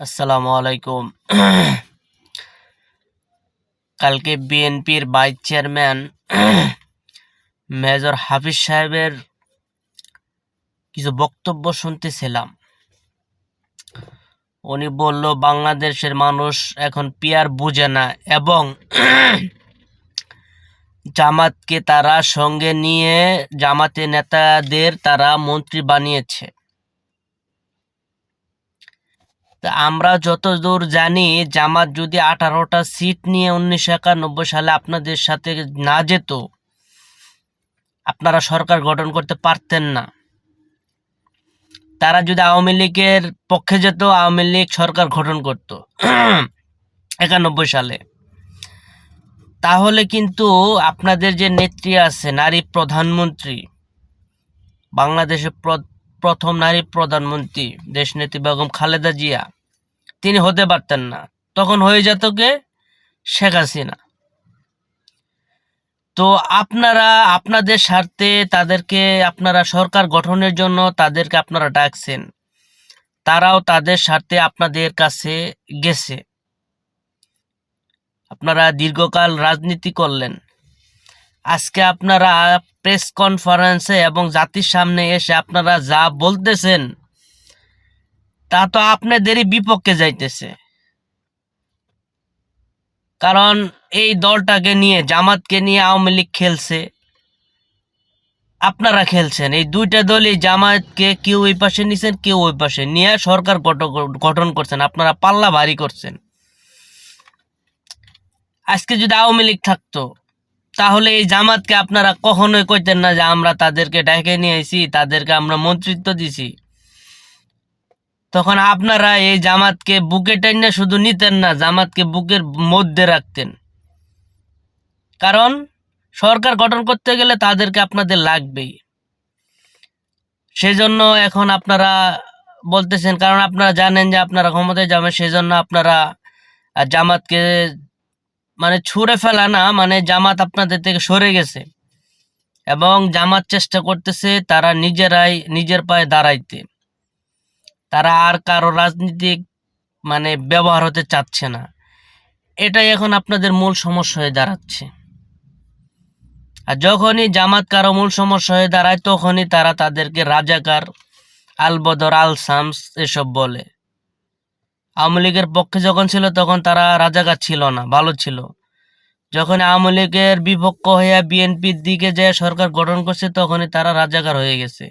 আসসালামু আলাইকুম। কালকে বিএনপির ভাইস চেয়ারম্যান মেজর হাফিজ সাহেবের কিছু বক্তব্য শুনতেছিলাম। উনি বলল বাংলাদেশের মানুষ এখন পিয়ার বুঝে না এবং জামাতকে তারা সঙ্গে নিয়ে জামাতে নেতাদের তারা মন্ত্রী বানিয়েছে। তা আমরা যতদূর জানি জামাত যদি 18টা সিট নিয়ে 1991 সালে আপনাদের সাথে না যেত, আপনারা সরকার গঠন করতে পারতেন না। তারা যদি আওয়ামী লীগের পক্ষে যেত, আওয়ামী লীগ সরকার গঠন করত 91 সালে। তাহলে কিন্তু আপনাদের যে নেত্রী আছে, নারী প্রধানমন্ত্রী, বাংলাদেশের প্রথম নারী প্রধানমন্ত্রী দেশনেত্রী বেগম খালেদা জিয়া, তিনি হতে পারতেন না। তখন হয়ে যেত কে? শেখ হাসিনা। তো আপনারা আপনাদের স্বার্থে তাদেরকে আপনারা সরকার গঠনের জন্য তাদেরকে আপনারা ডাকছেন, তারাও তাদের স্বার্থে আপনাদের কাছে গেছে। আপনারা দীর্ঘকাল রাজনীতি করলেন, আজকে আপনারা প্রেস কনফারেন্সে এবং জাতির সামনে এসে আপনারা যা বলতেছেন তা তো আপনাদেরই বিপক্ষে যাইতেছে। কারণ এই দলটাকে নিয়ে, জামাতকে নিয়ে আওয়ামী লীগ খেলছে, আপনারা খেলছেন। এই দুইটা দলই, জামাতকে কেউ ওই পাশে নিছেন, কেউ ওই পাশে নিয়ে সরকার গঠন করছেন। আপনারা পাল্লা ভারী করছেন। আজকে যদি আওয়ামী লীগ থাকতো তাহলে এই জামাতকে আপনারা কখনোই কইতেন না যে আমরা তাদেরকে ডেকে নিয়ে আইছি, তাদেরকে আমরা মন্ত্রিত্ব দিছি। তখন আপনারা এই জামাতকে বুকে টেনে শুধু নিতেন না, জামাতকে বুকের মধ্যে রাখতেন। কারণ সরকার গঠন করতে গেলে তাদেরকে আপনাদের লাগবেই। সেজন্য এখন আপনারা বলতেছেন, কারণ আপনারা জানেন যে আপনারা ক্ষমতায় যাবেন, সেজন্য আপনারা জামাতকে মানে ছুঁড়ে ফেলা না, মানে জামাত আপনাদের থেকে সরে গেছে এবং জামাত চেষ্টা করতেছে তারা নিজেরাই নিজের পায়ে দাঁড়াইতে। তারা আর কারো রাজনীতিক মানে ব্যবহার হতে চাচ্ছে না। এটাই এখন আপনাদের মূল সমস্যা হয়ে দাঁড়াচ্ছে। আর যখনই জামাত কারো মূল সমস্যা হয়ে দাঁড়ায়, তখনই তারা তাদেরকে রাজাকার, আলবদর, আল শামস এসব বলে। আওয়ামী লীগের পক্ষে যখন ছিল তখন তারা রাজাকার ছিল না, ভালো ছিল। যখন আওয়ামী লীগের বিপক্ষ হয়ে বিএনপির দিকে যে সরকার গঠন করছে, তখনই তারা রাজাকার হয়ে গেছে।